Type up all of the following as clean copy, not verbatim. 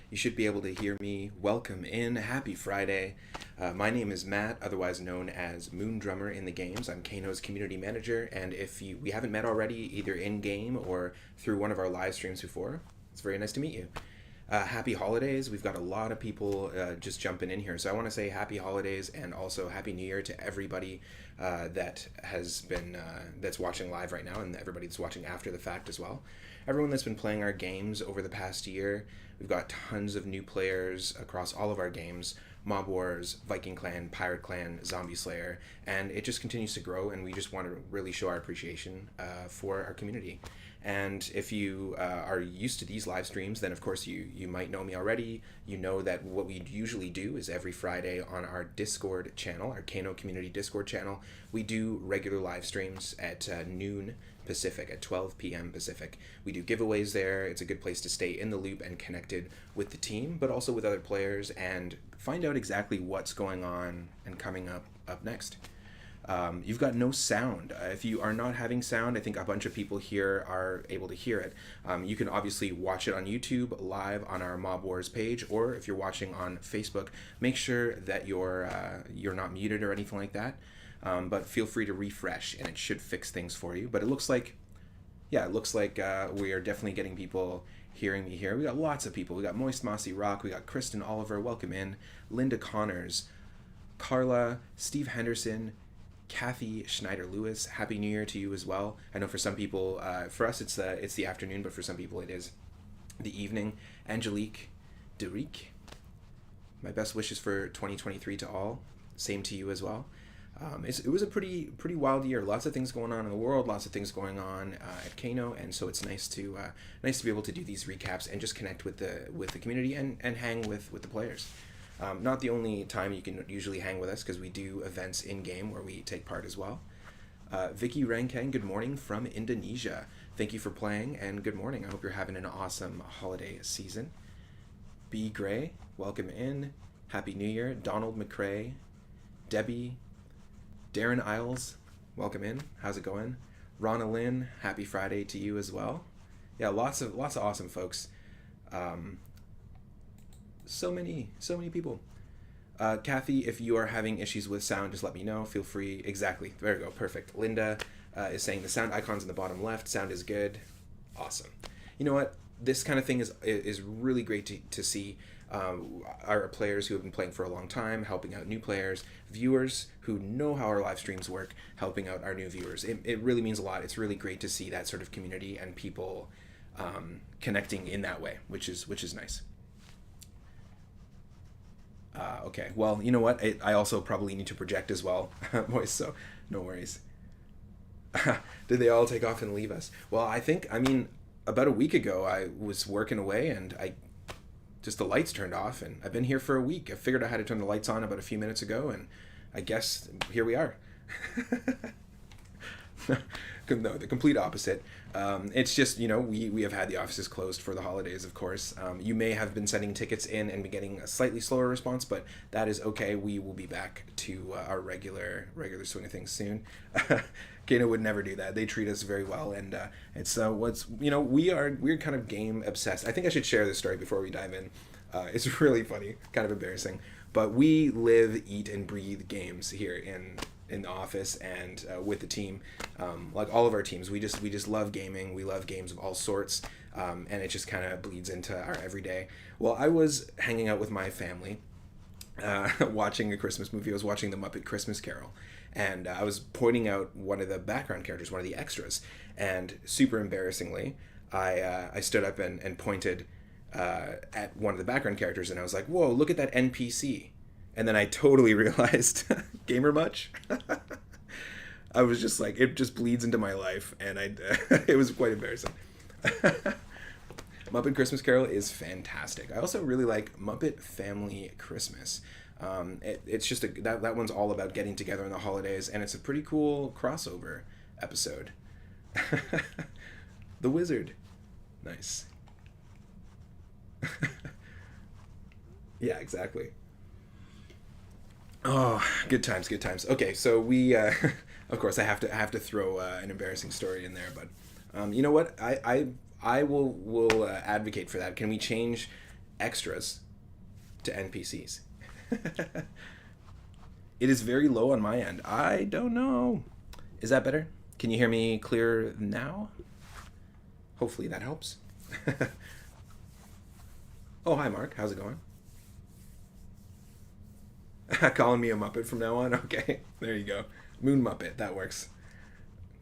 You should be able to hear me. Welcome in. Happy Friday. My name is Matt, otherwise known as Moon Drummer in the games. I'm Kano's community manager, and if we haven't met already, either in-game or through one of our live streams before, it's very nice to meet you. Happy holidays. We've got a lot of people just jumping in here, so I want to say happy holidays and also happy new year to everybody that has been that's watching live right now, and everybody that's watching after the fact as well. Everyone that's been playing our games over the past year. We've got tons of new players across all of our games: Mob Wars, Viking Clan, Pirate Clan, Zombie Slayer, and it just continues to grow, and we just want to really show our appreciation for our community. And if you are used to these live streams, then of course you might know me already. You know that what we usually do is every Friday on our Discord channel, our Kano Community Discord channel, we do regular live streams at noon Pacific, at 12 p.m. Pacific. We do giveaways there. It's a good place to stay in the loop and connected with the team, but also with other players, and find out exactly what's going on and coming up next. You've got no sound. If you are not having sound, I think a bunch of people here are able to hear it. You can obviously watch it on YouTube live on our Mob Wars page, or if you're watching on Facebook, make sure that you're not muted or anything like that. But feel free to refresh, and it should fix things for you. But it looks like, we are definitely getting people hearing me here. We got lots of people. We got Moist Mossy Rock. We got Kristen Oliver. Welcome in. Linda Connors, Carla, Steve Henderson, Kathy Schneider-Lewis. Happy New Year to you as well. I know for some people, for us it's the afternoon, but for some people it is the evening. Angelique Derique, my best wishes for 2023 to all. Same to you as well. It was a pretty wild year. Lots of things going on in the world, lots of things going on at Kano, and so it's nice to be able to do these recaps and just connect with the community and hang with the players. Not the only time you can usually hang with us, because we do events in-game where we take part as well. Vicky Rankang, good morning from Indonesia. Thank you for playing, and good morning. I hope you're having an awesome holiday season. B. Gray, welcome in. Happy New Year. Donald McCrae, Debbie, Darren Isles, welcome in. How's it going? Ronna Lynn, happy Friday to you as well. Yeah, lots of awesome folks. So many people. Kathy, if you are having issues with sound, just let me know. Feel free. Exactly. There we go. Perfect. Linda is saying the sound icons in the bottom left. Sound is good. Awesome. You know what? This kind of thing is really great to see. Our players who have been playing for a long time, helping out new players, viewers who know how our live streams work, helping out our new viewers. It really means a lot. It's really great to see that sort of community and people connecting in that way, which is nice. Okay, well, you know what? I also probably need to project as well, boys, so no worries. Did they all take off and leave us? Well, I mean, about a week ago, I was working away, and the lights turned off, and I've been here for a week. I figured out how to turn the lights on about a few minutes ago, and I guess here we are. No, the complete opposite. It's just, we have had the offices closed for the holidays, of course. You may have been sending tickets in and be getting a slightly slower response, but that is okay. We will be back to our regular swing of things soon. Kano would never do that. They treat us very well, and it's we're kind of game obsessed. I think I should share this story before we dive in. It's really funny, kind of embarrassing, but we live, eat, and breathe games here in the office and with the team. Like all of our teams, we just love gaming. We love games of all sorts, and it just kind of bleeds into our everyday. Well, I was hanging out with my family, watching a Christmas movie. I was watching The Muppet Christmas Carol, and I was pointing out one of the background characters, one of the extras, and super embarrassingly, I stood up and pointed at one of the background characters, and I was like, "Whoa, look at that NPC." And then I totally realized, gamer much? I was just like, it just bleeds into my life, and it was quite embarrassing. Muppet Christmas Carol is fantastic. I also really like Muppet Family Christmas. It's just that one's all about getting together in the holidays, and it's a pretty cool crossover episode. The Wizard. Nice. Yeah, exactly. Oh, good times. Okay, so we, of course, I have to throw an embarrassing story in there, but you know what? I will advocate for that. Can we change extras to NPCs? It is very low on my end. I don't know. Is that better? Can you hear me clear now? Hopefully that helps. Oh, hi, Mark. How's it going? Calling me a Muppet from now on? Okay, there you go. Moon Muppet, that works.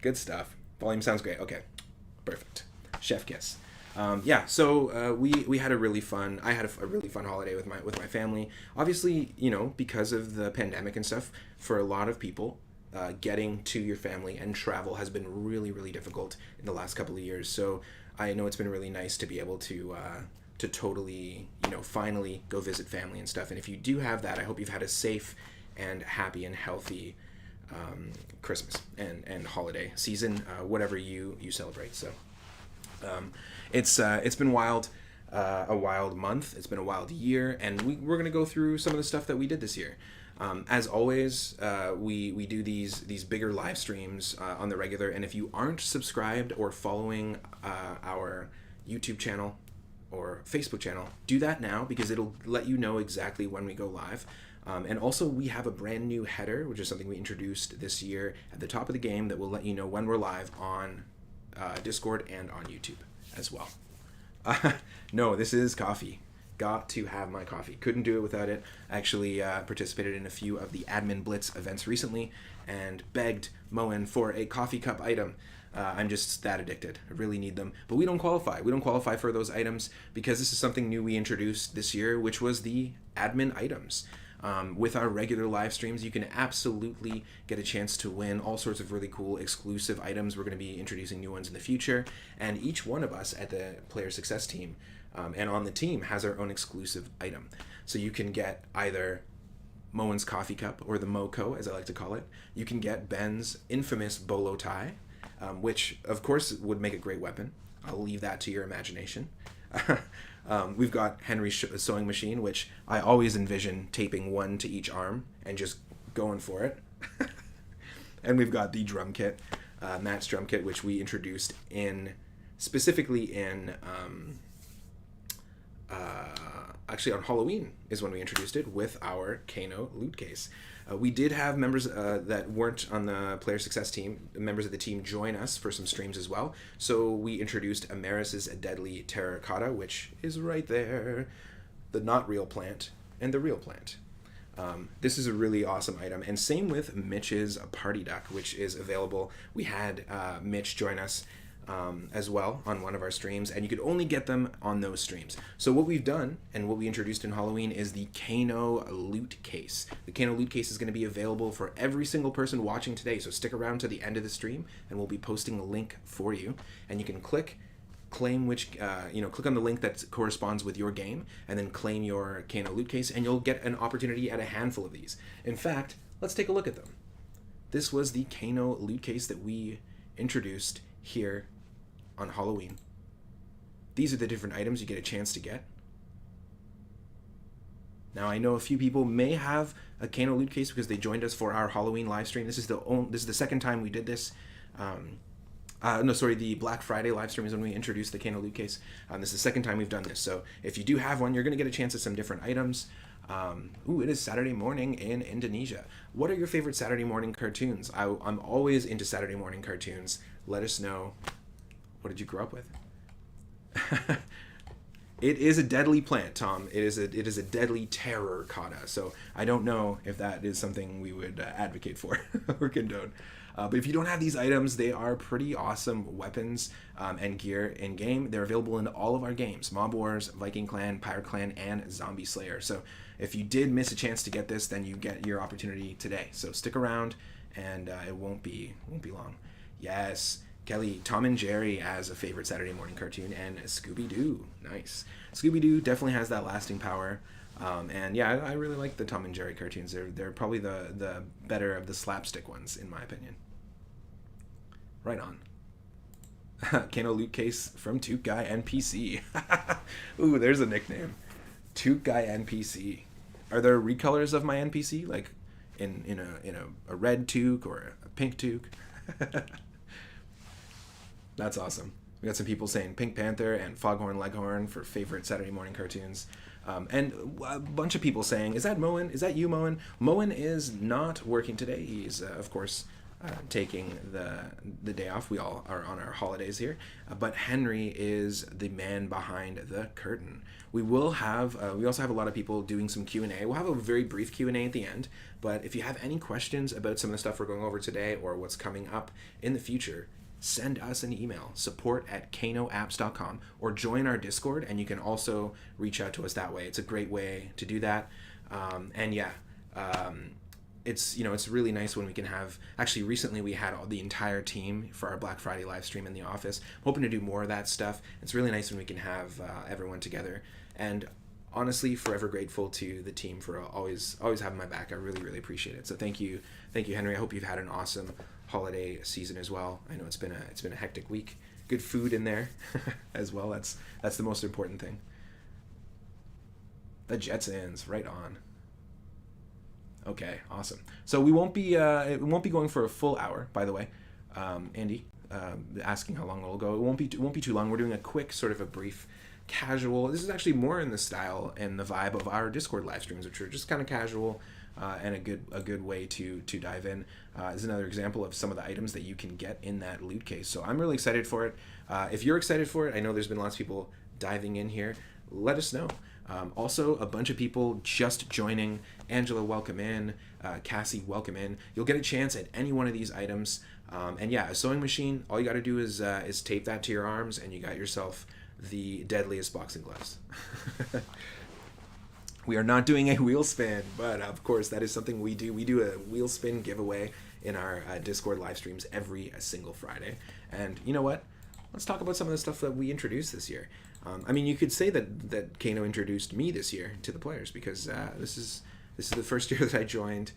Good stuff. Volume sounds great. Okay, perfect. Chef kiss. So we had a really fun. I had a really fun holiday with my family. Obviously, because of the pandemic and stuff, for a lot of people, getting to your family and travel has been really, really difficult in the last couple of years. So I know it's been really nice to be able to totally, finally go visit family and stuff. And if you do have that, I hope you've had a safe and happy and healthy Christmas and holiday season, whatever you celebrate. So it's been wild. A wild month. It's been a wild year, and we're going to go through some of the stuff that we did this year. As always, we do these bigger live streams on the regular, and if you aren't subscribed or following our YouTube channel or Facebook channel, do that now, because it'll let you know exactly when we go live. And also, we have a brand new header, which is something we introduced this year at the top of the game, that will let you know when we're live on Discord and on YouTube as well. No, this is coffee. Got to have my coffee. Couldn't do it without it. Actually participated in a few of the Admin Blitz events recently and begged Moen for a coffee cup item. I'm just that addicted. I really need them. But we don't qualify. We don't qualify for those items because this is something new we introduced this year, which was the admin items. With our regular live streams, you can absolutely get a chance to win all sorts of really cool exclusive items. We're going to be introducing new ones in the future, and each one of us at the player success team and on the team has our own exclusive item. So you can get either Moen's coffee cup, or the Moco, as I like to call it. You can get Ben's infamous bolo tie, which of course would make a great weapon. I'll leave that to your imagination. We've got Henry's sewing machine, which I always envision taping one to each arm and just going for it. And we've got the drum kit, Matt's drum kit, which we introduced specifically actually on Halloween is when we introduced it with our Kano Lootcase. We did have members that weren't on the player success team, members of the team, join us for some streams as well. So we introduced Amaris's Deadly Terracotta, which is right there, the not real plant and the real plant. This is a really awesome item. And same with Mitch's Party Duck, which is available. We had Mitch join us as well on one of our streams, and you could only get them on those streams. So what we've done and what we introduced in Halloween is the Kano Lootcase. The Kano Lootcase is going to be available for every single person watching today, so stick around to the end of the stream and we'll be posting a link for you, and you can claim which click on the link that corresponds with your game and then claim your Kano Lootcase, and you'll get an opportunity at a handful of these. In fact, let's take a look at them. This was the Kano Lootcase that we introduced here on Halloween. These are the different items you get a chance to get. Now, I know a few people may have a Kano Lootcase because they joined us for our Halloween live stream. This is the second time we did this. The Black Friday live stream is when we introduced the Kano Lootcase. This is the second time we've done this. So if you do have one, you're going to get a chance at some different items. It is Saturday morning in Indonesia. What are your favorite Saturday morning cartoons? I'm always into Saturday morning cartoons. Let us know. What did you grow up with? It is a deadly plant, Tom. It is a deadly terracotta. So I don't know if that is something we would advocate for or condone. But if you don't have these items, they are pretty awesome weapons and gear in game. They're available in all of our games: Mob Wars, Viking Clan, Pirate Clan, and Zombie Slayer. So if you did miss a chance to get this, then you get your opportunity today. So stick around, and it won't be long. Yes. Kelly, Tom and Jerry as a favorite Saturday morning cartoon, and Scooby-Doo. Nice. Scooby-Doo definitely has that lasting power. And yeah, I really like the Tom and Jerry cartoons. They're probably the better of the slapstick ones, in my opinion. Right on. Kano Lootcase from Toot Guy NPC. Ooh, there's a nickname. Toot Guy NPC. Are there recolors of my NPC? Like in a red toque or a pink toque? That's awesome. We got some people saying Pink Panther and Foghorn Leghorn for favorite Saturday morning cartoons. And a bunch of people saying, is that Moen? Is that you, Moen? Moen is not working today. He's, of course, taking the day off. We all are on our holidays here. But Henry is the man behind the curtain. We will have, we also have a lot of people doing some Q&A. We'll have a very brief Q&A at the end. But if you have any questions about some of the stuff we're going over today or what's coming up in the future, send us an email, support@kanoapps.com, or join our Discord, and you can also reach out to us that way. It's a great way to do that. it's really nice when we can have, actually recently we had the entire team for our Black Friday live stream in the office. I'm hoping to do more of that stuff. It's really nice when we can have everyone together, and honestly forever grateful to the team for always having my back. I really appreciate it. So thank you Henry. I hope you've had an awesome holiday season as well. I know it's been a hectic week. Good food in there as well. That's the most important thing. The Jetsons, right on. Okay, awesome. So we won't be going for a full hour, by the way. Andy, asking how long it'll go. It won't be too long. We're doing a quick sort of a brief casual. This is actually more in the style and the vibe of our Discord live streams, which are just kind of casual and a good way to dive in. This is another example of some of the items that you can get in that loot case. So I'm really excited for it. If you're excited for it, I know there's been lots of people diving in here. Let us know. Also, a bunch of people just joining. Angela, welcome in. Cassie, welcome in. You'll get a chance at any one of these items. And yeah, a sewing machine, all you got to do is tape that to your arms, and you got yourself the deadliest boxing gloves. We are not doing a wheel spin, but of course that is something we do. We do a wheel spin giveaway in our Discord live streams every single Friday. And you know what? Let's talk about some of the stuff that we introduced this year. I mean, you could say that Kano introduced me this year to the players, because this is the first year that I joined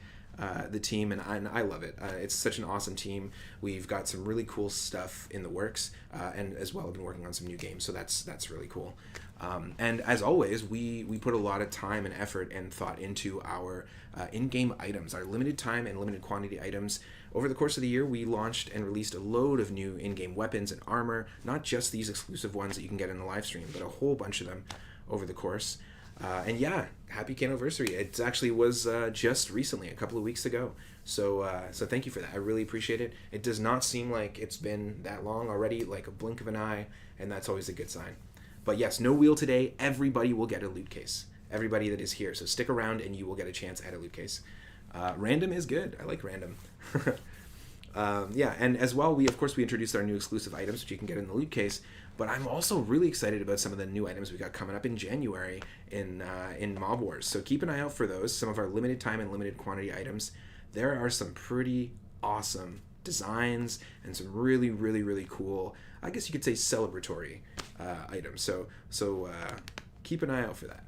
the team, and I love it. It's such an awesome team. We've got some really cool stuff in the works, and as well, I've been working on some new games, so that's really cool. And as always, we put a lot of time and effort and thought into our in-game items, our limited time and limited quantity items. Over the course of the year, we launched and released a load of new in-game weapons and armor, not just these exclusive ones that you can get in the live stream, but a whole bunch of them over the course. And yeah, happy Kanoversary. It actually was just recently, a couple of weeks ago. So thank you for that. I really appreciate it. It does not seem like it's been that long already, like a blink of an eye, and that's always a good sign. But yes, no wheel today. Everybody will get a loot case. Everybody that is here. So stick around and you will get a chance at a loot case. Random is good. I like random. Yeah, and as well, we introduced our new exclusive items, which you can get in the loot case. But I'm also really excited about some of the new items we got coming up in January in Mob Wars. So keep an eye out for those. Some of our limited time and limited quantity items. There are some pretty awesome designs and some really cool, I guess you could say, celebratory items. So keep an eye out for that.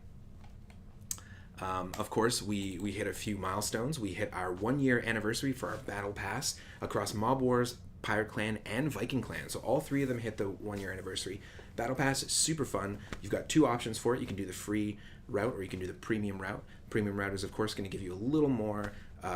Of course, we hit a few milestones. We hit our 1-year anniversary for our Battle Pass across Mob Wars, Pirate Clan, and Viking Clan. So all three of them hit the 1-year anniversary. Battle Pass is super fun. You've got two options for it. You can do the free route, or you can do the premium route. Premium route is, of course, going to give you a little more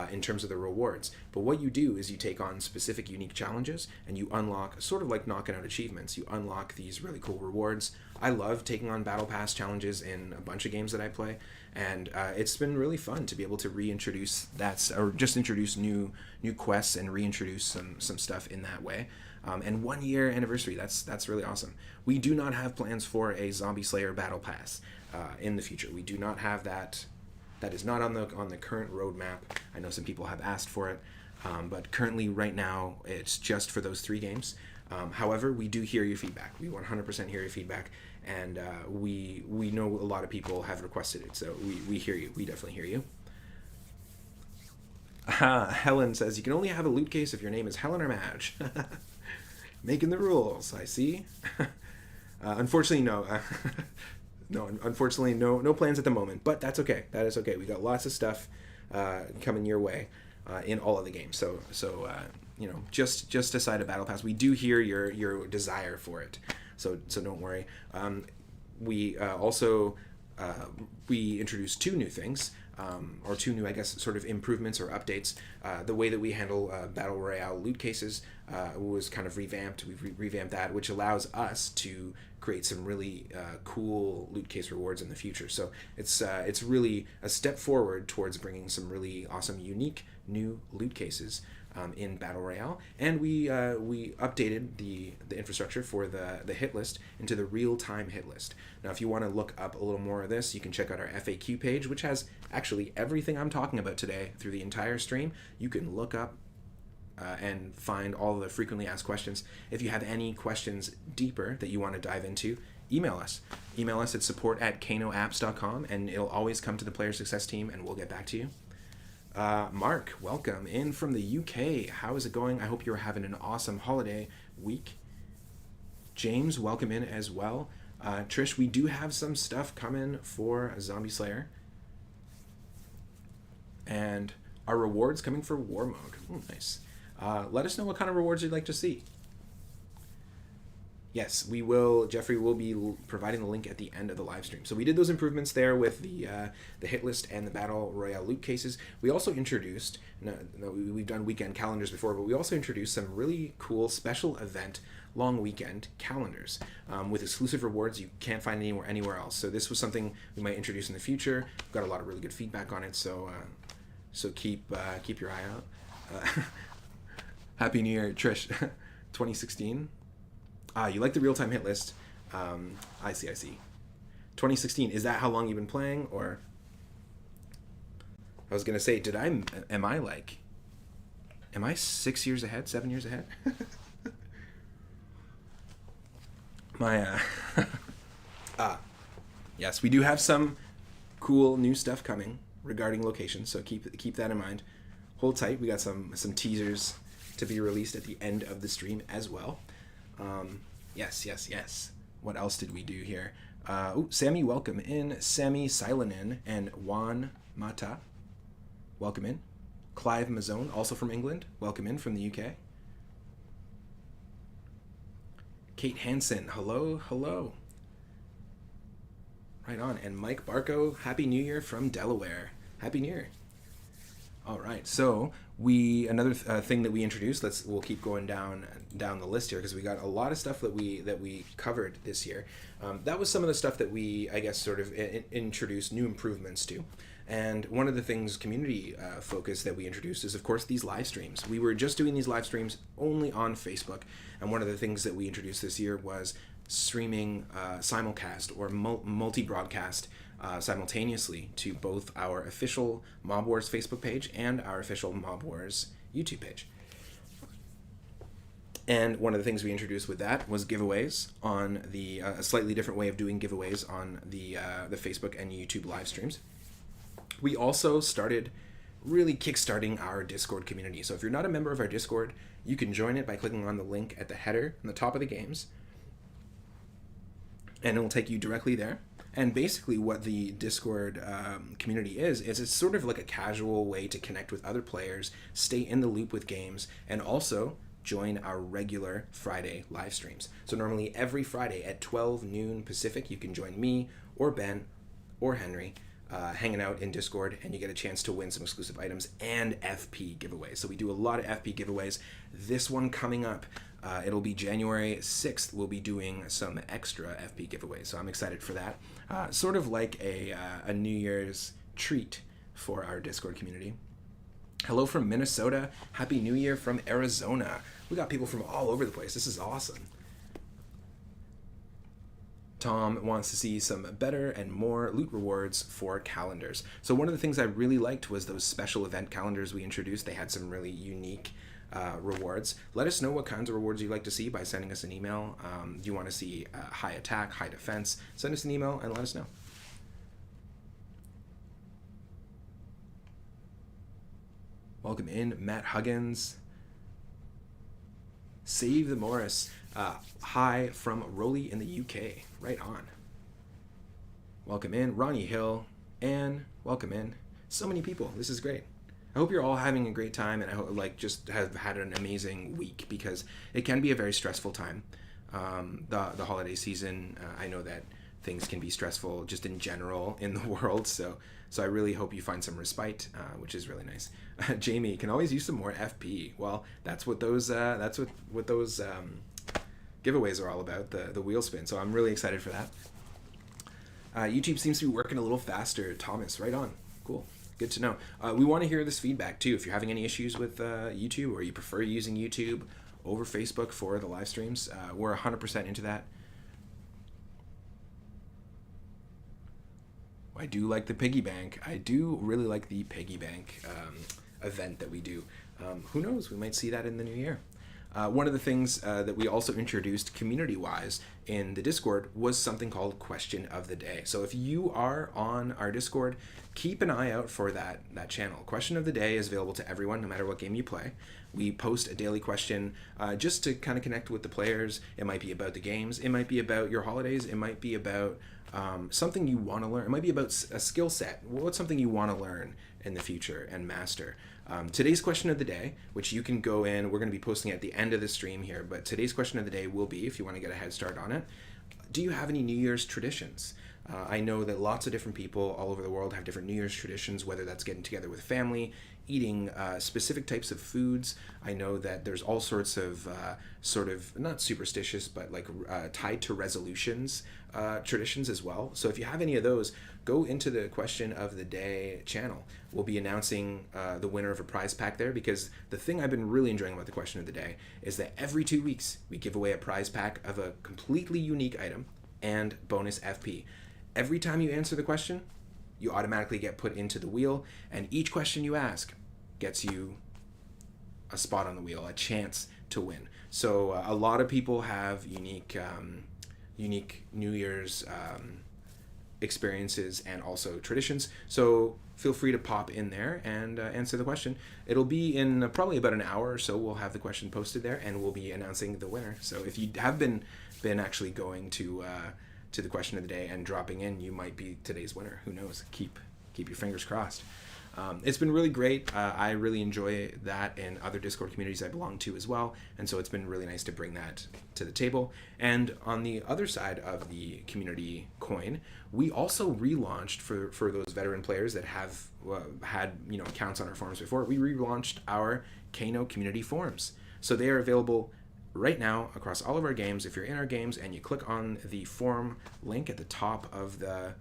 in terms of the rewards. But what you do is you take on specific unique challenges, and you unlock, sort of like knocking out achievements, you unlock these really cool rewards. I love taking on Battle Pass challenges in a bunch of games that I play, and it's been really fun to be able to reintroduce that, or just introduce new quests and reintroduce some stuff in that way. And 1-year anniversary, that's really awesome. We do not have plans for a Zombie Slayer Battle Pass in the future. We do not have that. That is not on the current roadmap. I know some people have asked for it, but currently, right now, it's just for those 3 games. However, we do hear your feedback. We 100% hear your feedback, and we know a lot of people have requested it, so we hear you. We definitely hear you. Helen says, you can only have a loot case if your name is Helen or Madge. Making the rules, I see. Unfortunately, no. No, unfortunately, no plans at the moment, but that's okay. That is okay. We got lots of stuff coming your way in all of the games. So just aside of Battle Pass, we do hear your desire for it. So don't worry. We also we introduced 2 new things, or 2 new, I guess, sort of improvements or updates. The way that we handle Battle Royale loot cases was kind of revamped. We've revamped that, which allows us to create some really cool loot case rewards in the future. So it's really a step forward towards bringing some really awesome, unique new loot cases in Battle Royale. And we updated the infrastructure for the hit list into the real-time hit list. Now, if you want to look up a little more of this, you can check out our FAQ page, which has actually everything I'm talking about today through the entire stream. You can look up and find all the frequently asked questions. If you have any questions deeper that you want to dive into, email us. Email us at support@kanoapps.com, and it'll always come to the player success team, and we'll get back to you. Mark, welcome in from the UK. How is it going? I hope you're having an awesome holiday week. James, welcome in as well. Trish, we do have some stuff coming for Zombie Slayer. And our rewards coming for War Mode. Ooh, nice. Let us know what kind of rewards you'd like to see. Yes, we will. Jeffrey will be providing the link at the end of the live stream. So we did those improvements there with the hit list and the Battle Royale loot cases. We also introduced, we've done weekend calendars before, but we also introduced some really cool special event long weekend calendars with exclusive rewards you can't find anywhere else. So this was something we might introduce in the future. We've got a lot of really good feedback on it, so keep your eye out. Happy New Year, Trish. 2016. You like the real-time hit list. I see. 2016, is that how long you've been playing, or? I was going to say, am I 6 years ahead, 7 years ahead? Yes, we do have some cool new stuff coming regarding locations, so keep that in mind. Hold tight, we got some teasers to be released at the end of the stream as well. Yes. What else did we do here? Sammy, welcome in. Sammy Silanen and Juan Mata, welcome in. Clive Mazzone, also from England, welcome in from the UK. Kate Hansen, hello. Right on. And Mike Barco, Happy New Year from Delaware. Happy New Year. All right, so another thing that we introduced. We'll keep going down the list here because we got a lot of stuff that we covered this year. That was some of the stuff that we, I guess, sort of introduced new improvements to. And one of the things community focus that we introduced is, of course, these live streams. We were just doing these live streams only on Facebook, and one of the things that we introduced this year was streaming simulcast or multi-broadcast simultaneously to both our official Mob Wars Facebook page and our official Mob Wars YouTube page. And one of the things we introduced with that was giveaways on a slightly different way of doing giveaways on the Facebook and YouTube live streams. We also started really kickstarting our Discord community. So if you're not a member of our Discord, you can join it by clicking on the link at the header on the top of the games, and it will take you directly there. And basically what the Discord community is it's sort of like a casual way to connect with other players, stay in the loop with games, and also join our regular Friday live streams. So normally every Friday at 12 noon Pacific, you can join me or Ben or Henry hanging out in Discord, and you get a chance to win some exclusive items and FP giveaways. So we do a lot of FP giveaways. This one coming up, it'll be January 6th. We'll be doing some extra FP giveaways, so I'm excited for that. Sort of like a New Year's treat for our Discord community. Hello from Minnesota. Happy New Year from Arizona. We got people from all over the place. This is awesome. Tom wants to see some better and more loot rewards for calendars. So one of the things I really liked was those special event calendars we introduced. They had some really unique rewards. Let us know what kinds of rewards you'd like to see by sending us an email. Do you want to see high attack, high defense? Send us an email and let us know. Welcome in, Matt Huggins. Save the Morris. Hi from Rowley in the UK. Right on. Welcome in, Ronnie Hill. Anne, welcome in. So many people. This is great. I hope you're all having a great time, and I hope just have had an amazing week, because it can be a very stressful time. The holiday season, I know that things can be stressful just in general in the world, so I really hope you find some respite, which is really nice. Jamie, can always use some more FP. Well, that's what those giveaways are all about, the wheel spin. So I'm really excited for that. YouTube seems to be working a little faster. Thomas, right on. Cool. Good to know. We want to hear this feedback too. If you're having any issues with YouTube, or you prefer using YouTube over Facebook for the live streams, we're 100% into that. I do like the piggy bank. I do really like the piggy bank event that we do. Who knows? We might see that in the new year. One of the things that we also introduced community-wise in the Discord was something called Question of the Day. So if you are on our Discord, keep an eye out for that channel. Question of the Day is available to everyone, no matter what game you play. We post a daily question just to kind of connect with the players. It might be about the games. It might be about your holidays. It might be about something you want to learn. It might be about a skill set. What's something you want to learn in the future and master? Today's question of the day, which you can go in, we're going to be posting at the end of the stream here, but today's question of the day will be, if you want to get a head start on it, do you have any New Year's traditions? I know that lots of different people all over the world have different New Year's traditions, whether that's getting together with family, eating specific types of foods. I know that there's all sorts of sort of, not superstitious, but like tied to resolutions traditions as well. So if you have any of those, go into the Question of the Day channel. We'll be announcing the winner of a prize pack there, because the thing I've been really enjoying about the Question of the Day is that every 2 weeks we give away a prize pack of a completely unique item and bonus FP. Every time you answer the question, you automatically get put into the wheel, and each question you ask gets you a spot on the wheel, a chance to win. So a lot of people have unique New Year's experiences and also traditions. So feel free to pop in there and answer the question. It'll be in probably about an hour or so. We'll have the question posted there, and we'll be announcing the winner. So if you have been actually going to the Question of the Day and dropping in, you might be today's winner. Who knows? Keep your fingers crossed. It's been really great. I really enjoy that in other Discord communities I belong to as well, and so it's been really nice to bring that to the table. And on the other side of the community coin, we also relaunched for those veteran players that have had accounts on our forums before. We relaunched our Kano community forums, so they are available right now across all of our games. If you're in our games and you click on the forum link at the top of the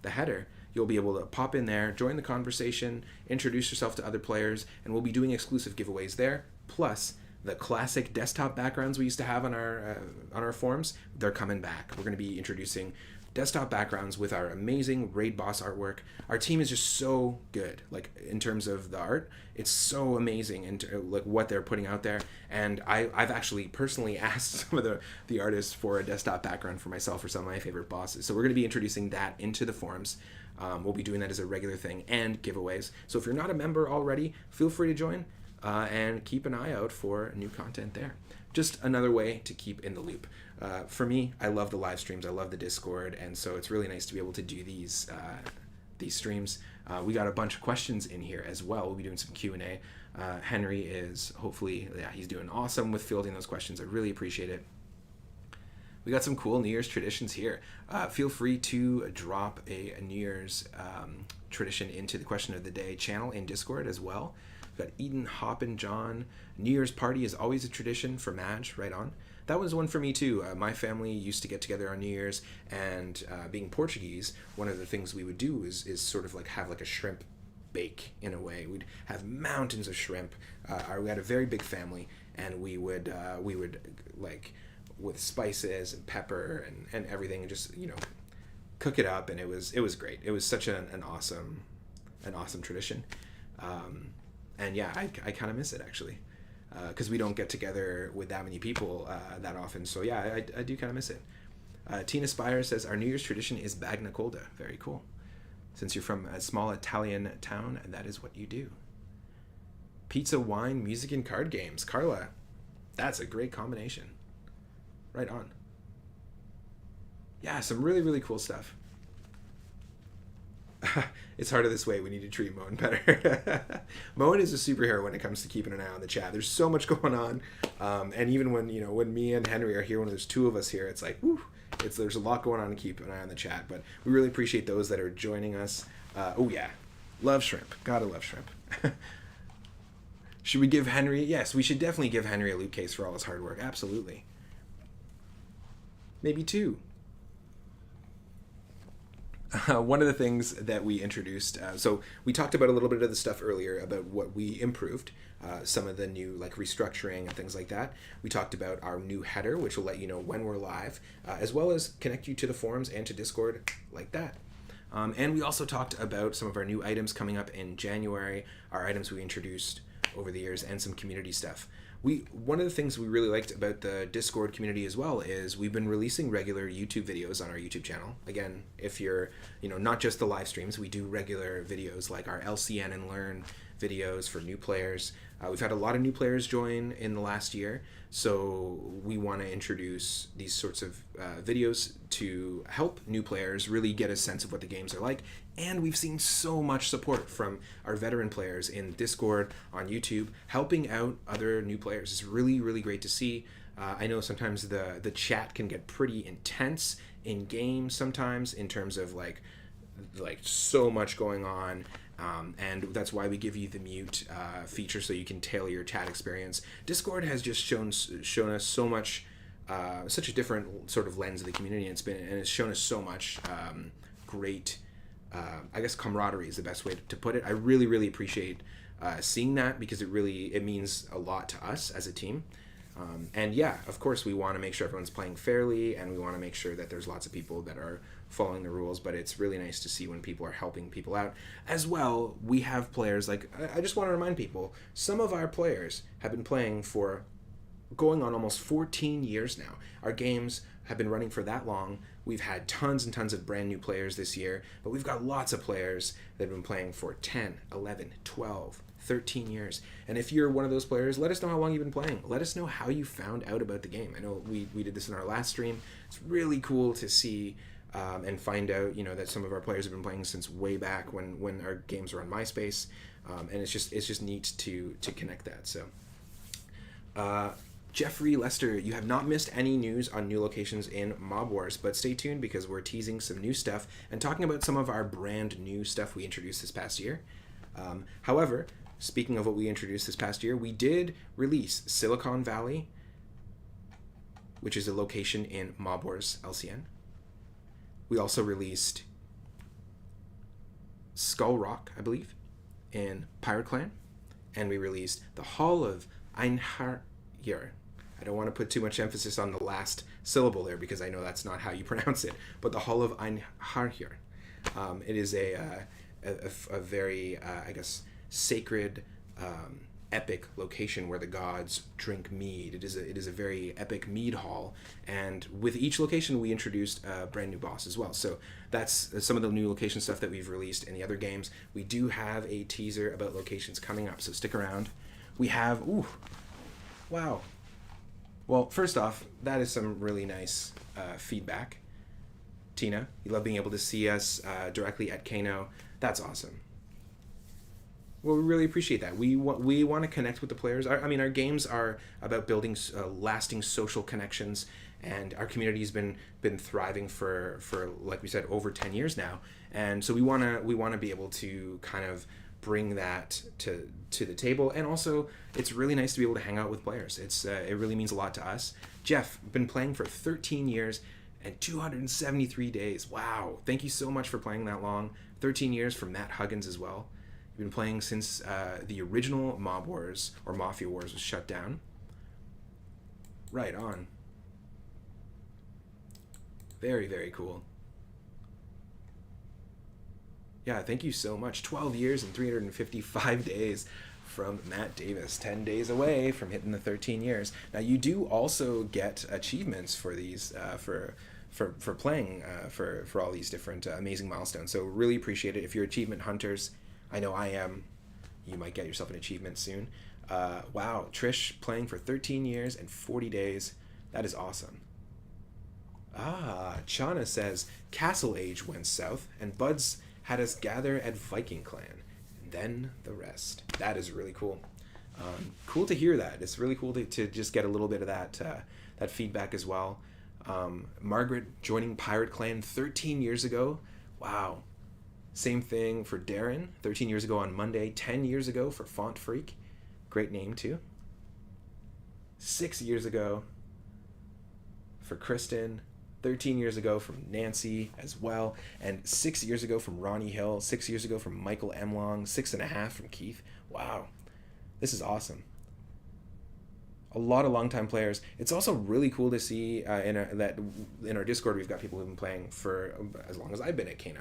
header, you'll be able to pop in there, join the conversation, introduce yourself to other players, and we'll be doing exclusive giveaways there. Plus, the classic desktop backgrounds we used to have on our forums, they're coming back. We're going to be introducing desktop backgrounds with our amazing Raid Boss artwork. Our team is just so good, like in terms of the art. It's so amazing, and like what they're putting out there. And I've actually personally asked some of the artists for a desktop background for myself or some of my favorite bosses. So we're going to be introducing that into the forums. We'll be doing that as a regular thing, and giveaways. So if you're not a member already, feel free to join and keep an eye out for new content there. Just another way to keep in the loop. For me, I love the live streams. I love the Discord, and so it's really nice to be able to do these streams. We got a bunch of questions in here as well. We'll be doing some Q&A. Henry is hopefully, he's doing awesome with fielding those questions. I really appreciate it. We got some cool New Year's traditions here. Feel free to drop a New Year's tradition into the Question of the Day channel in Discord as well. We've got Eden, Hop, and John. New Year's party is always a tradition for Madge, right on. That was one for me too. My family used to get together on New Year's, and being Portuguese, one of the things we would do is sort of like have like a shrimp bake in a way. We'd have mountains of shrimp. We had a very big family, and we would like, with spices and pepper and everything, and just cook it up, and it was great. It was such an awesome tradition, and yeah, I kind of miss it actually, because we don't get together with that many people that often. So yeah, I do kind of miss it. Tina Spire says our New Year's tradition is Bagna Colda. Very cool. Since you're from a small Italian town, that is what you do. Pizza, wine, music, and card games. Carla, that's a great combination. Right on. Yeah, some really, really cool stuff. It's harder this way. We need to treat Moen better. Moen is a superhero when it comes to keeping an eye on the chat. There's so much going on. And even when me and Henry are here, when there's two of us here, it's like, whew, there's a lot going on to keep an eye on the chat. But we really appreciate those that are joining us. Oh yeah, love shrimp. Gotta love shrimp. Should we give Henry? Yes, we should definitely give Henry a loot case for all his hard work. Absolutely. Maybe two. One of the things that we introduced, so we talked about a little bit of the stuff earlier about what we improved, some of the new like restructuring and things like that. We talked about our new header, which will let you know when we're live, as well as connect you to the forums and to Discord like that. And we also talked about some of our new items coming up in January, our items we introduced over the years, and some community stuff. one of the things we really liked about the Discord community as well is we've been releasing regular YouTube videos on our YouTube channel. Again, if you're, not just the live streams, we do regular videos like our LCN and Learn videos for new players. We've had a lot of new players join in the last year, so we want to introduce these sorts of videos to help new players really get a sense of what the games are like. And we've seen so much support from our veteran players in Discord, on YouTube, helping out other new players. It's really, really great to see. I know sometimes the chat can get pretty intense in games sometimes in terms of like so much going on. And that's why we give you the mute feature so you can tailor your chat experience. Discord has just shown us so much, such a different sort of lens of the community, and it's shown us so much great. I guess camaraderie is the best way to put it. I really, really appreciate seeing that because it means a lot to us as a team. And yeah, of course, we want to make sure everyone's playing fairly, and we want to make sure that there's lots of people that are following the rules, but it's really nice to see when people are helping people out. As well, we have players, I just want to remind people, some of our players have been playing for going on almost 14 years now. Our games have been running for that long. We've had tons and tons of brand new players this year, but we've got lots of players that have been playing for 10, 11, 12, 13 years. And if you're one of those players, let us know how long you've been playing. Let us know how you found out about the game. I know we did this in our last stream. It's really cool to see and find out, that some of our players have been playing since way back when our games were on MySpace. And it's just neat to connect that. So Jeffrey Lester, you have not missed any news on new locations in Mob Wars, but stay tuned because we're teasing some new stuff and talking about some of our brand new stuff we introduced this past year. However, speaking of what we introduced this past year, we did release Silicon Valley, which is a location in Mob Wars LCN. We also released Skull Rock, I believe, in Pirate Clan. And we released the Hall of Einharjar. I don't want to put too much emphasis on the last syllable there because I know that's not how you pronounce it, but the Hall of Einharjar. It is a very, I guess, sacred, epic location where the gods drink mead. It is a very epic mead hall, and with each location we introduced a brand new boss as well. So that's some of the new location stuff that we've released in the other games. We do have a teaser about locations coming up, so stick around. We have, wow. Well, first off, that is some really nice feedback. Tina, you love being able to see us directly at Kano. That's awesome. Well, we really appreciate that. We want to connect with the players. Our games are about building lasting social connections, and our community's been thriving for like we said, over 10 years now. And so we want to be able to kind of bring that to the table. And also, it's really nice to be able to hang out with players. It really means a lot to us. Jeff, been playing for 13 years and 273 days. Wow. Thank you so much for playing that long. 13 years from Matt Huggins as well. You've been playing since the original Mob Wars or Mafia Wars was shut down. Right on. Very, very cool. Yeah, thank you so much. 12 years and 355 days from Matt Davis. 10 days away from hitting the 13 years. Now, you do also get achievements for these, for playing for all these different amazing milestones. So really appreciate it. If you're achievement hunters, I know I am, you might get yourself an achievement soon. Wow, Trish playing for 13 years and 40 days. That is awesome. Chana says, Castle Age went south, and Buds had us gather at Viking Clan, and then the rest. That is really cool. Cool to hear that. It's really cool to just get a little bit of that feedback as well. Margaret joining Pirate Clan 13 years ago. Wow. Same thing for Darren, 13 years ago on Monday, 10 years ago for Font Freak. Great name too. 6 years ago for Kristen, 13 years ago from Nancy as well, and 6 years ago from Ronnie Hill, 6 years ago from Michael Emlong, 6.5 from Keith. Wow, this is awesome. A lot of longtime players. It's also really cool to see in our Discord we've got people who've been playing for as long as I've been at Kano.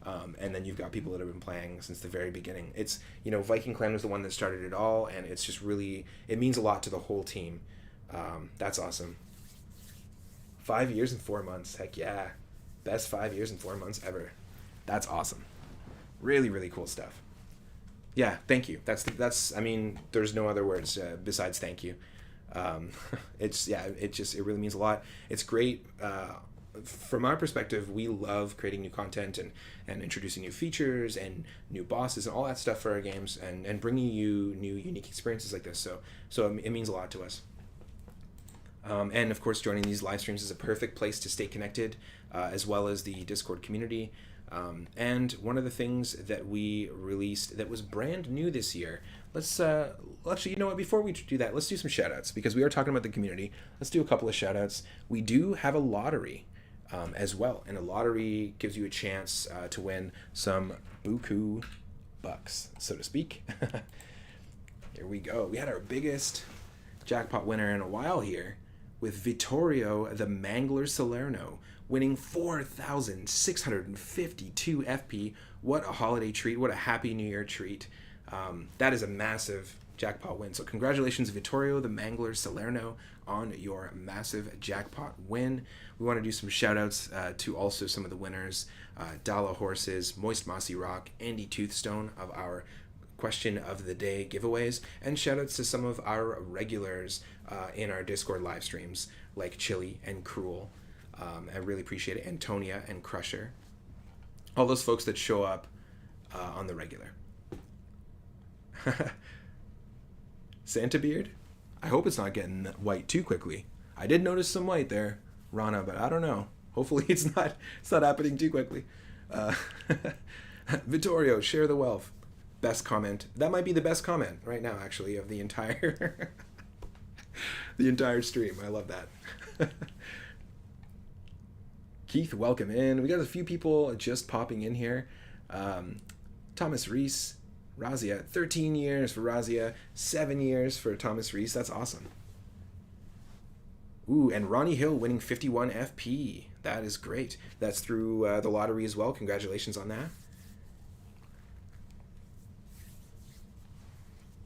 And then you've got people that have been playing since the very beginning. It's, Viking Clan was the one that started it all, and it's just really, it means a lot to the whole team. That's awesome. 5 years and 4 months. Heck yeah. Best 5 years and 4 months ever. That's awesome. Really, really cool stuff. Yeah, thank you. That's. I mean, there's no other words besides thank you. It really means a lot. It's great. From our perspective, we love creating new content and introducing new features and new bosses and all that stuff for our games and bringing you new unique experiences like this. So it means a lot to us. And of course, joining these live streams is a perfect place to stay connected, as well as the Discord community. And one of the things that we released that was brand new this year, let's actually, you know what, before we do that, let's do some shout outs, because we are talking about the community. Let's do a couple of shout outs. We do have a lottery as well, and a lottery gives you a chance to win some buku bucks, so to speak. Here we go. We had our biggest jackpot winner in a while here, with Vittorio the Mangler Salerno winning 4,652 FP. What a holiday treat. What a happy New Year treat. That is a massive jackpot win. So congratulations, Vittorio the Mangler Salerno, on your massive jackpot win. We want to do some shout outs to also some of the winners, Dala Horses, Moist Mossy Rock, Andy Toothstone of our question of the day giveaways, and shout outs to some of our regulars in our Discord live streams, like Chili and Cruel. I really appreciate it. Antonia and Crusher. All those folks that show up on the regular. Santa Beard? I hope it's not getting white too quickly. I did notice some white there, Rana, but I don't know. Hopefully it's not happening too quickly. Vittorio, share the wealth. Best comment. That might be the best comment right now, actually, of the entire the entire stream. I love that. Keith, welcome in. We got a few people just popping in here. Thomas Reese, Razia, 13 years for Razia, 7 years for Thomas Reese. That's awesome. Ooh, and Ronnie Hill winning 51 FP. That is great. That's through the lottery as well. Congratulations on that.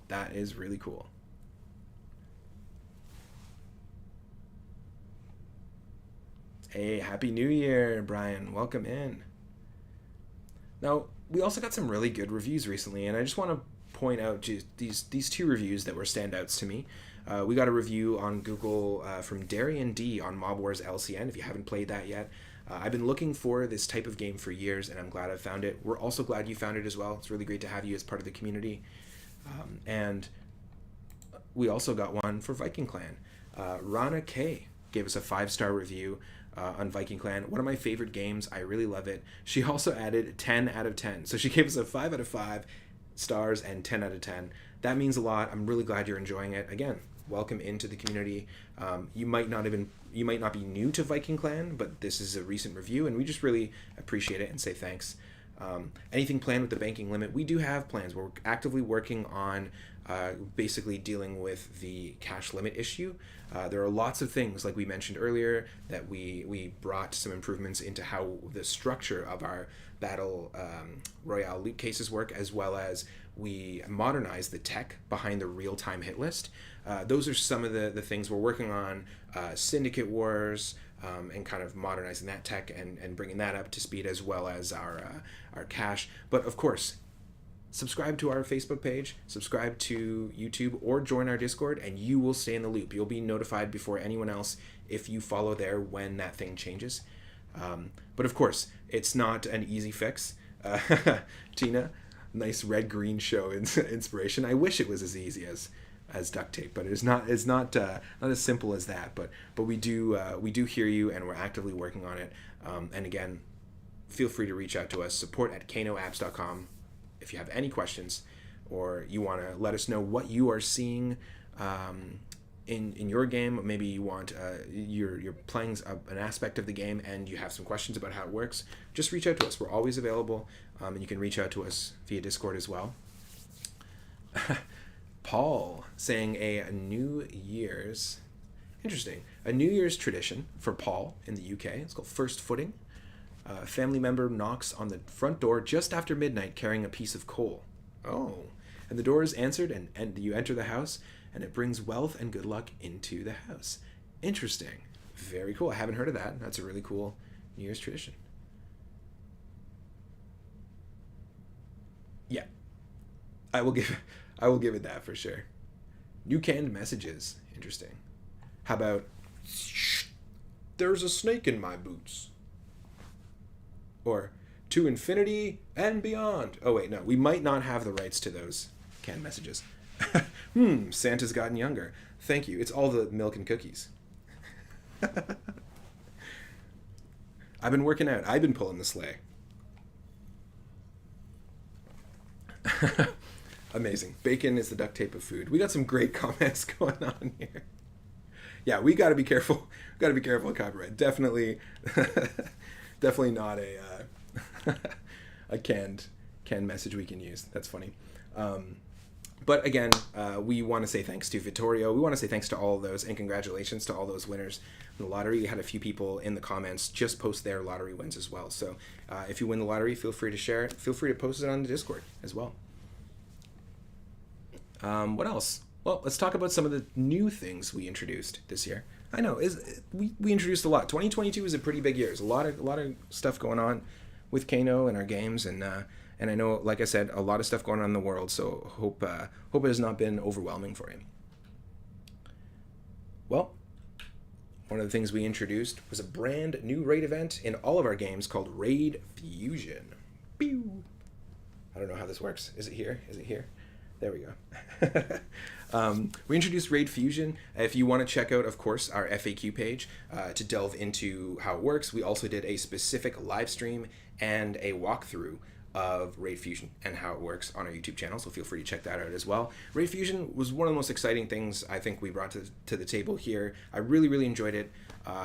That is really cool. Hey, Happy New Year, Brian. Welcome in. Now, we also got some really good reviews recently, and I just want to point out these two reviews that were standouts to me. We got a review on Google from Darian D on Mob Wars LCN, if you haven't played that yet. I've been looking for this type of game for years, and I'm glad I found it. We're also glad you found it as well. It's really great to have you as part of the community. And we also got one for Viking Clan. Rana K gave us a 5-star review on Viking Clan. One of my favorite games. I really love it. She also added 10 out of 10. So she gave us a 5 out of 5 stars and 10 out of 10. That means a lot. I'm really glad you're enjoying it. Again, welcome into the community. You might not be new to Viking Clan, but this is a recent review, and we just really appreciate it and say thanks. Anything planned with the banking limit? We do have plans. We're actively working on basically dealing with the cash limit issue. There are lots of things, like we mentioned earlier, that we brought some improvements into how the structure of our Battle Royale loot cases work, as well as we modernized the tech behind the real-time hit list. Those are some of the things we're working on. Syndicate Wars, and kind of modernizing that tech and bringing that up to speed, as well as our cache. But of course, subscribe to our Facebook page, subscribe to YouTube, or join our Discord, and you will stay in the loop. You'll be notified before anyone else if you follow there when that thing changes. But of course, it's not an easy fix. Tina, nice red-green show inspiration. I wish it was as easy as duct tape, but it's not as simple as that. But we do hear you, and we're actively working on it. And again, feel free to reach out to us, support@kanoapps.com, if you have any questions, or you want to let us know what you are seeing in your game. Maybe you want you're playing an aspect of the game and you have some questions about how it works. Just reach out to us. We're always available, and you can reach out to us via Discord as well. Paul saying a New Year's tradition for Paul in the UK. It's called First Footing. A family member knocks on the front door just after midnight carrying a piece of coal. Oh. And the door is answered, and you enter the house, and it brings wealth and good luck into the house. Interesting. Very cool. I haven't heard of that. That's a really cool New Year's tradition. Yeah. I will give it that for sure. New canned messages. Interesting. How about, there's a snake in my boots? Or, to infinity and beyond. Oh wait, no, we might not have the rights to those canned messages. Santa's gotten younger. Thank you. It's all the milk and cookies. I've been working out. I've been pulling the sleigh. Amazing. Bacon is the duct tape of food. We got some great comments going on here. Yeah, we got to be careful. We got to be careful of copyright. Definitely not a canned message we can use. That's funny. But again, we want to say thanks to Vittorio. We want to say thanks to all of those, and congratulations to all those winners. The lottery had a few people in the comments just post their lottery wins as well. So if you win the lottery, feel free to share it. Feel free to post it on the Discord as well. What else? Well, let's talk about some of the new things we introduced this year. I know we introduced a lot. 2022 was a pretty big year. There's a lot of stuff going on with Kano and our games, and I know, like I said, a lot of stuff going on in the world. So hope it has not been overwhelming for you. Well, one of the things we introduced was a brand new raid event in all of our games called Raid Fusion. Pew! I don't know how this works. Is it here? Is it here? There we go. We introduced Raid Fusion. If you want to check out, of course, our FAQ page to delve into how it works, we also did a specific live stream and a walkthrough of Raid Fusion and how it works on our YouTube channel, so feel free to check that out as well. Raid Fusion was one of the most exciting things I think we brought to the table here. I really enjoyed it.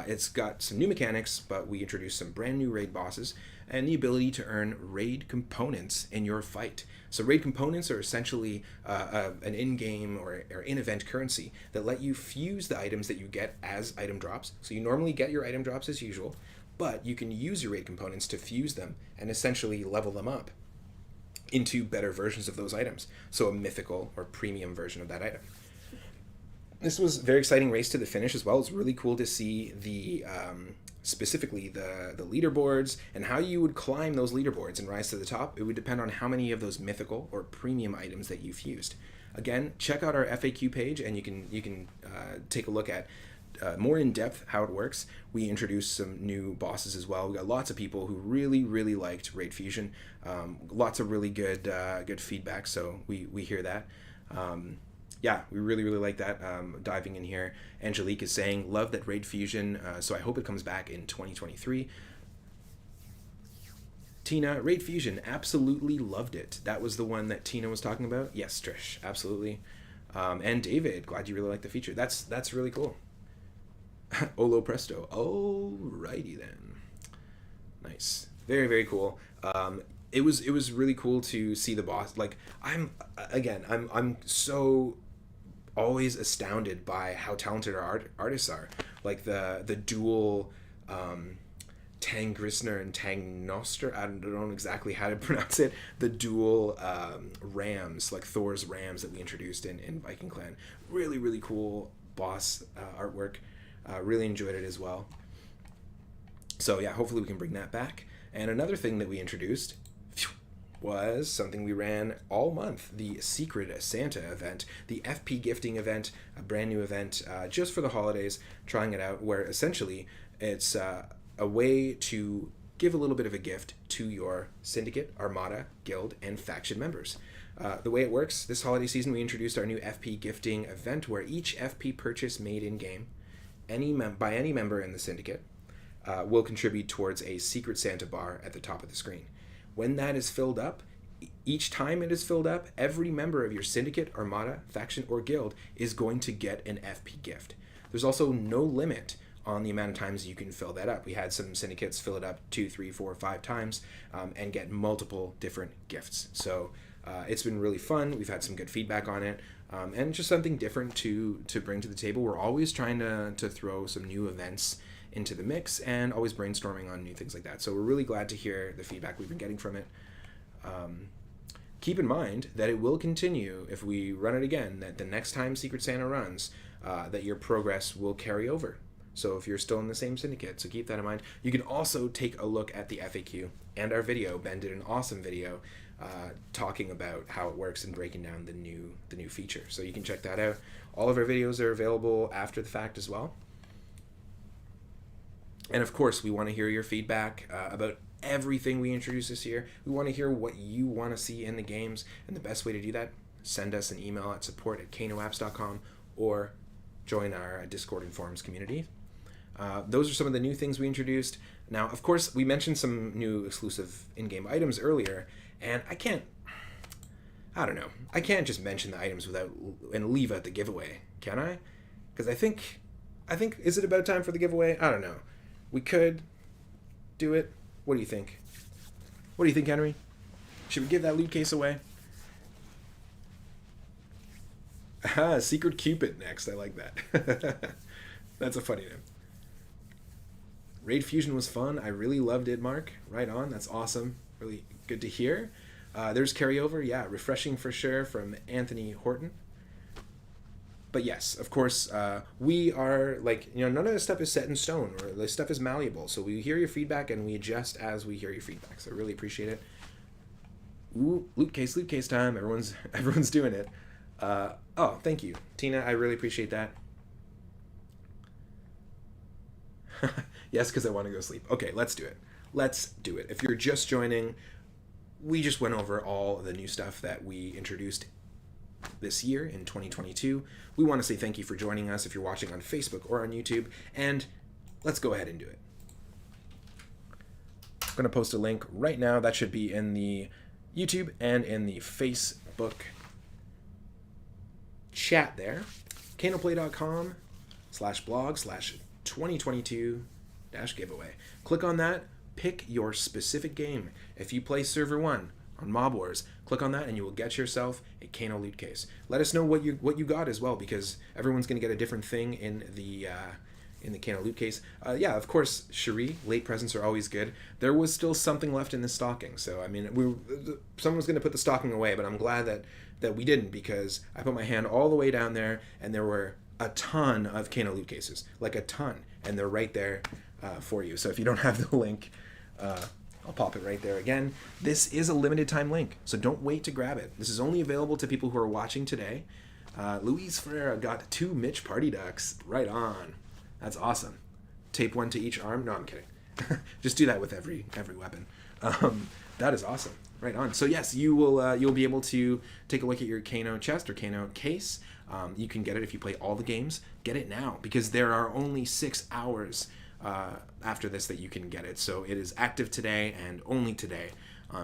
It's got some new mechanics, but we introduced some brand new raid bosses and the ability to earn raid components in your fight. So raid components are essentially an in-game or in-event currency that let you fuse the items that you get as item drops. So you normally get your item drops as usual, but you can use your raid components to fuse them and essentially level them up into better versions of those items. So a mythical or premium version of that item. This was a very exciting race to the finish as well. It's really cool to see the specifically the leaderboards and how you would climb those leaderboards and rise to the top. It would depend on how many of those mythical or premium items that you fused. Again, check out our FAQ page and you can take a look at more in depth how it works. We introduced some new bosses as well. We got lots of people who really liked Raid Fusion. Lots of really good feedback. So we hear that. Yeah, we really like that. Diving in here, Angelique is saying, love that Raid Fusion, so I hope it comes back in 2023. Tina, Raid Fusion, absolutely loved it. That was the one that Tina was talking about? Yes, Trish, absolutely. And David, glad you really like the feature. That's really cool. Olo Presto. Alrighty then. Nice. Very cool. It was really cool to see the boss. Like, I'm so always astounded by how talented our artists are. Like the dual Tang Grissner and Tang Nostra, I don't know exactly how to pronounce it, the dual rams, like Thor's rams that we introduced in Viking Clan. Really cool boss artwork. Really enjoyed it as well. So yeah, hopefully we can bring that back. And another thing that we introduced was something we ran all month, the Secret Santa event, the FP gifting event, a brand new event just for the holidays, trying it out, where essentially it's a way to give a little bit of a gift to your syndicate, armada, guild, and faction members. The way it works, this holiday season we introduced our new FP gifting event where each FP purchase made in-game by any member in the syndicate will contribute towards a Secret Santa bar at the top of the screen. When that is filled up, each time it is filled up, every member of your syndicate, armada, faction, or guild is going to get an FP gift. There's also no limit on the amount of times you can fill that up. We had some syndicates fill it up 2, 3, 4, 5 times and get multiple different gifts. So it's been really fun. We've had some good feedback on it. And just something different to bring to the table. We're always trying to throw some new events into the mix and always brainstorming on new things like that. So we're really glad to hear the feedback we've been getting from it. Keep in mind that it will continue if we run it again, that the next time Secret Santa runs, that your progress will carry over. So if you're still in the same syndicate, so keep that in mind. You can also take a look at the FAQ and our video. Ben did an awesome video talking about how it works and breaking down the new feature. So you can check that out. All of our videos are available after the fact as well. And of course, we want to hear your feedback about everything we introduce this year. We want to hear what you want to see in the games, and the best way to do that, send us an email at support@kanoapps.com or join our Discord and forums community. Those are some of the new things we introduced. Now, of course, we mentioned some new exclusive in-game items earlier, and I can't just mention the items and leave out the giveaway, can I? Because I think, is it about time for the giveaway? I don't know. We could do it. What do you think? What do you think, Henry? Should we give that loot case away? Secret Cupid next. I like that. That's a funny name. Raid Fusion was fun. I really loved it, Mark. Right on. That's awesome. Really good to hear. There's carryover. Yeah, refreshing for sure from Anthony Horton. But yes, of course, we are none of this stuff is set in stone, or this stuff is malleable. So we hear your feedback and we adjust as we hear your feedback. So I really appreciate it. Ooh, loot case time. Everyone's doing it. Oh, thank you, Tina. I really appreciate that. Yes, because I want to go sleep. Okay, let's do it. If you're just joining, we just went over all the new stuff that we introduced this year in 2022. We want to say thank you for joining us if you're watching on Facebook or on YouTube, and let's go ahead and do it. I'm going to post a link right now. That should be in the YouTube and in the Facebook chat there. kanoplay.com/blog/2022-giveaway. Click on that, pick your specific game. If you play Server 1 on Mob Wars, click on that and you will get yourself a Kano loot case. Let us know what you got as well, because everyone's going to get a different thing in the Kano loot case. Yeah, of course, Cherie, late presents are always good. There was still something left in the stocking, so I mean, someone's going to put the stocking away, but I'm glad that we didn't, because I put my hand all the way down there and there were a ton of Kano loot cases, like a ton, and they're right there for you. So if you don't have the link, I'll pop it right there again. This is a limited time link, so don't wait to grab it. This is only available to people who are watching today. Luis Ferreira got 2 Mitch Party Ducks. Right on. That's awesome. Tape 1 to each arm. No, I'm kidding. Just do that with every weapon. That is awesome. Right on. So yes, you'll be able to take a look at your Kano chest or Kano case. You can get it if you play all the games. Get it now, because there are only 6 hours after this that you can get it. So it is active today and only today.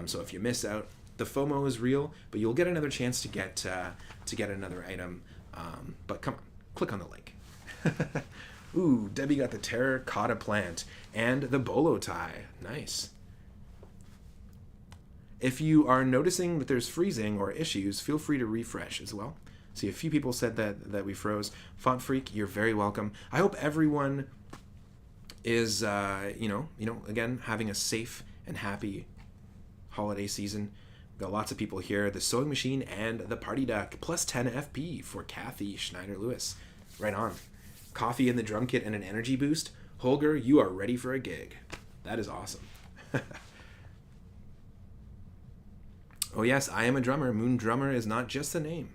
So if you miss out, the FOMO is real, but you'll get another chance to get another item. But come on, click on the link. Ooh, Debbie got the terracotta plant and the bolo tie. Nice. If you are noticing that there's freezing or issues, feel free to refresh as well. See, a few people said that we froze. Font Freak, you're very welcome. I hope everyone is, again, having a safe and happy holiday season. We've got lots of people here. The Sewing Machine and the Party Duck, plus 10 FP for Kathy Schneider-Lewis. Right on. Coffee in the drum kit and an energy boost. Holger, you are ready for a gig. That is awesome. Oh yes, I am a drummer. Moon Drummer is not just a name.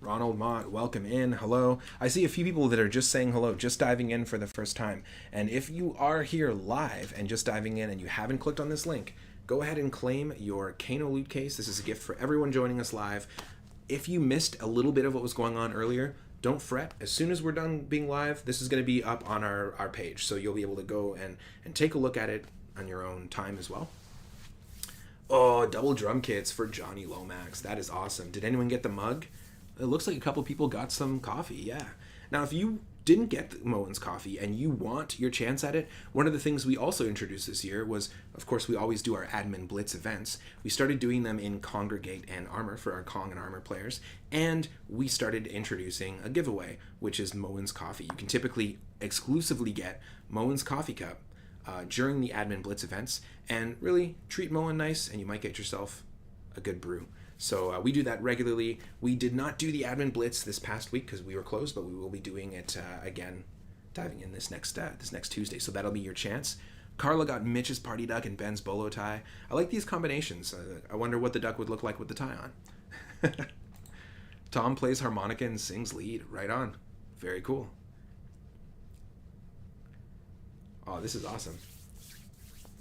Ronald Mott, welcome in. Hello. I see a few people that are just saying hello, just diving in for the first time. And if you are here live and just diving in and you haven't clicked on this link, go ahead and claim your Kano loot case. This is a gift for everyone joining us live. If you missed a little bit of what was going on earlier, don't fret. As soon as we're done being live, this is going to be up on our page. So you'll be able to go and take a look at it on your own time as well. Oh, double drum kits for Johnny Lomax. That is awesome. Did anyone get the mug? It looks like a couple people got some coffee, yeah. Now, if you didn't get Moen's coffee and you want your chance at it, one of the things we also introduced this year was, of course, we always do our Admin Blitz events. We started doing them in Congregate and Armor for our Kong and Armor players, and we started introducing a giveaway, which is Moen's coffee. You can typically exclusively get Moen's coffee cup during the Admin Blitz events, and really treat Moen nice, and you might get yourself a good brew. So we do that regularly. We did not do the Admin Blitz this past week because we were closed, but we will be doing it again, diving in this next Tuesday. So that'll be your chance. Carla got Mitch's party duck and Ben's bolo tie. I like these combinations. I wonder what the duck would look like with the tie on. Tom plays harmonica and sings lead. Right on. Very cool. Oh, this is awesome.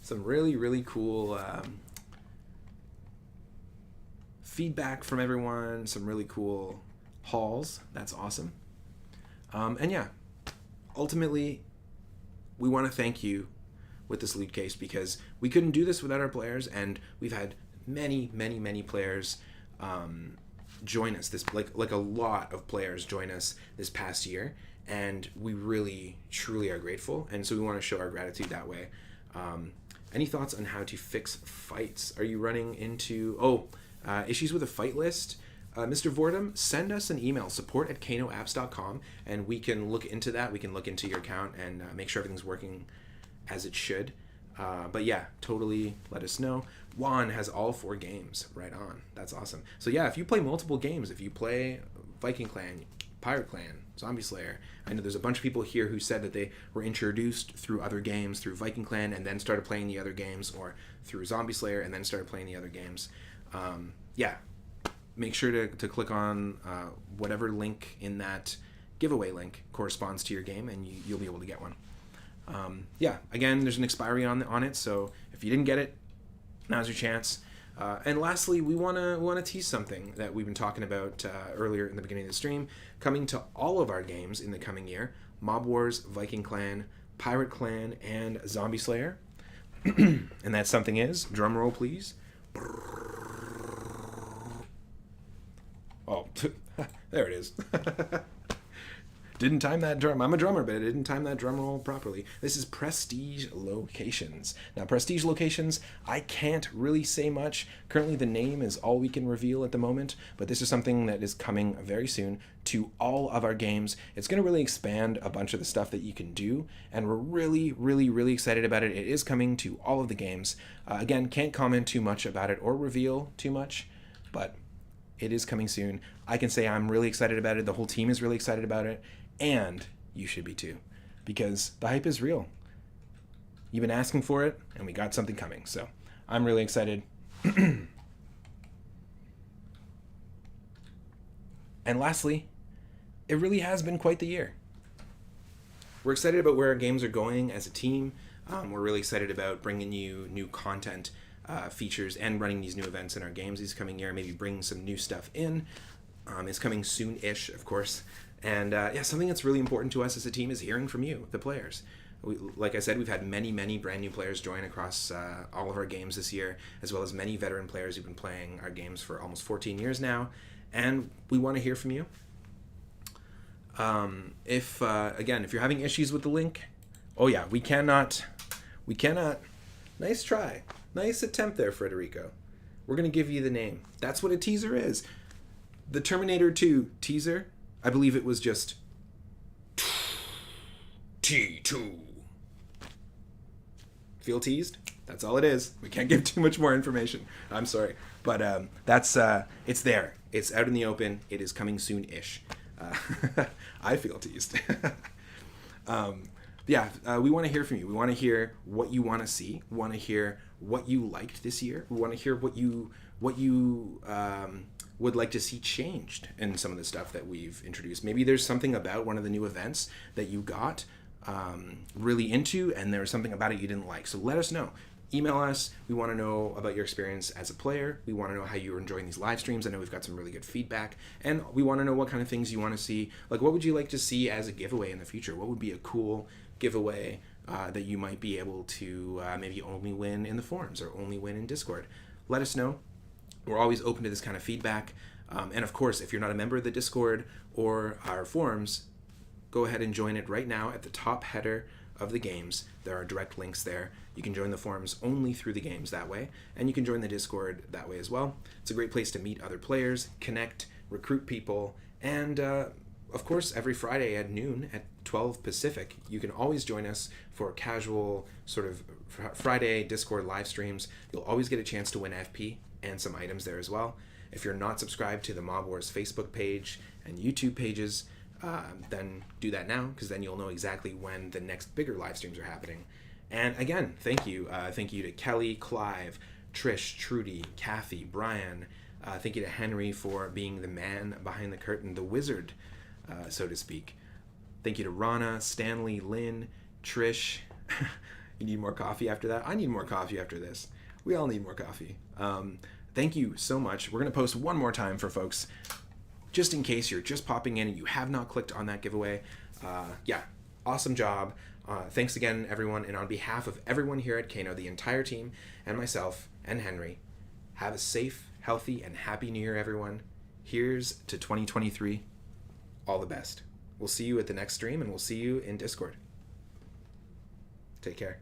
Some really, really cool feedback from everyone, some really cool hauls. That's awesome. And yeah, ultimately, we want to thank you with this loot case because we couldn't do this without our players, and we've had many, many, many players join us. Like a lot of players join us this past year, and we really, truly are grateful, and so we want to show our gratitude that way. Any thoughts on how to fix fights? Are you running into issues with a fight list? Mr. Vordum, send us an email, support@kanoapps.com, and we can look into that. We can look into your account and make sure everything's working as it should. But yeah, totally let us know. Juan has all 4 games. Right on. That's awesome. So yeah, if you play multiple games, if you play Viking Clan, Pirate Clan, Zombie Slayer, I know there's a bunch of people here who said that they were introduced through other games, through Viking Clan, and then started playing the other games, or through Zombie Slayer and then started playing the other games. Yeah, make sure to click on whatever link in that giveaway link corresponds to your game, and you'll be able to get one. Yeah, again, there's an expiry on it, so if you didn't get it, now's your chance. And lastly, we want to tease something that we've been talking about earlier in the beginning of the stream, coming to all of our games in the coming year: Mob Wars, Viking Clan, Pirate Clan, and Zombie Slayer. And that something is, drum roll please. Oh, there it is. Didn't time that drum. I'm a drummer, but I didn't time that drum roll properly. This is Prestige Locations. Now, Prestige Locations, I can't really say much. Currently, the name is all we can reveal at the moment, but this is something that is coming very soon to all of our games. It's going to really expand a bunch of the stuff that you can do, and we're really, really, really excited about it. It is coming to all of the games. Again, can't comment too much about it or reveal too much, but it is coming soon. I can say I'm really excited about it. The whole team is really excited about it. And you should be too, because the hype is real. You've been asking for it, and we got something coming. So I'm really excited. And lastly, it really has been quite the year. We're excited about where our games are going as a team. We're really excited about bringing you new content, features, and running these new events in our games this coming year. Maybe bringing some new stuff in. It's coming soon-ish, of course. And yeah, something that's really important to us as a team is hearing from you, the players. Like I said, we've had many, many brand new players join across all of our games this year, as well as many veteran players who've been playing our games for almost 14 years now. And we want to hear from you. If you're having issues with the link, oh yeah, we cannot, nice try. Nice attempt there, Federico. We're going to give you the name. That's what a teaser is. The Terminator 2 teaser, I believe it was just T2. Feel teased? That's all it is. We can't give too much more information. I'm sorry. But that's it's there. It's out in the open. It is coming soon-ish. I feel teased. We want to hear from you. We want to hear what you want to see. We want to hear what you liked this year. We want to hear what you would like to see changed in some of the stuff that we've introduced. Maybe there's something about one of the new events that you got really into, and there was something about it you didn't like. So let us know. Email us. We want to know about your experience as a player. We want to know how you're enjoying these live streams. I know we've got some really good feedback. And we want to know what kind of things you want to see. Like, what would you like to see as a giveaway in the future? What would be a cool giveaway that you might be able to maybe only win in the forums or only win in Discord? Let us know. We're always open to this kind of feedback. And of course, if you're not a member of the Discord or our forums, go ahead and join it right now at the top header of the games. There are direct links there. You can join the forums only through the games that way, and you can join the Discord that way as well. It's a great place to meet other players, connect, recruit people, and of course, every Friday at noon at 12 Pacific, you can always join us for casual sort of Friday Discord live streams. You'll always get a chance to win FP and some items there as well. If you're not subscribed to the Mob Wars Facebook page and YouTube pages, then do that now, because then you'll know exactly when the next bigger live streams are happening. And again, thank you. Thank you to Kelly, Clive, Trish, Trudy, Kathy, Brian. Thank you to Henry for being the man behind the curtain, the wizard, so to speak. Thank you to Rana, Stanley, Lynn, Trish. You need more coffee after that? I need more coffee after this. We all need more coffee. Thank you so much. We're going to post one more time for folks, just in case you're just popping in and you have not clicked on that giveaway. Yeah, awesome job. Thanks again, everyone. And on behalf of everyone here at Kano, the entire team, and myself and Henry, have a safe, healthy, and happy New Year, everyone. Here's to 2023. All the best. We'll see you at the next stream, and we'll see you in Discord. Take care.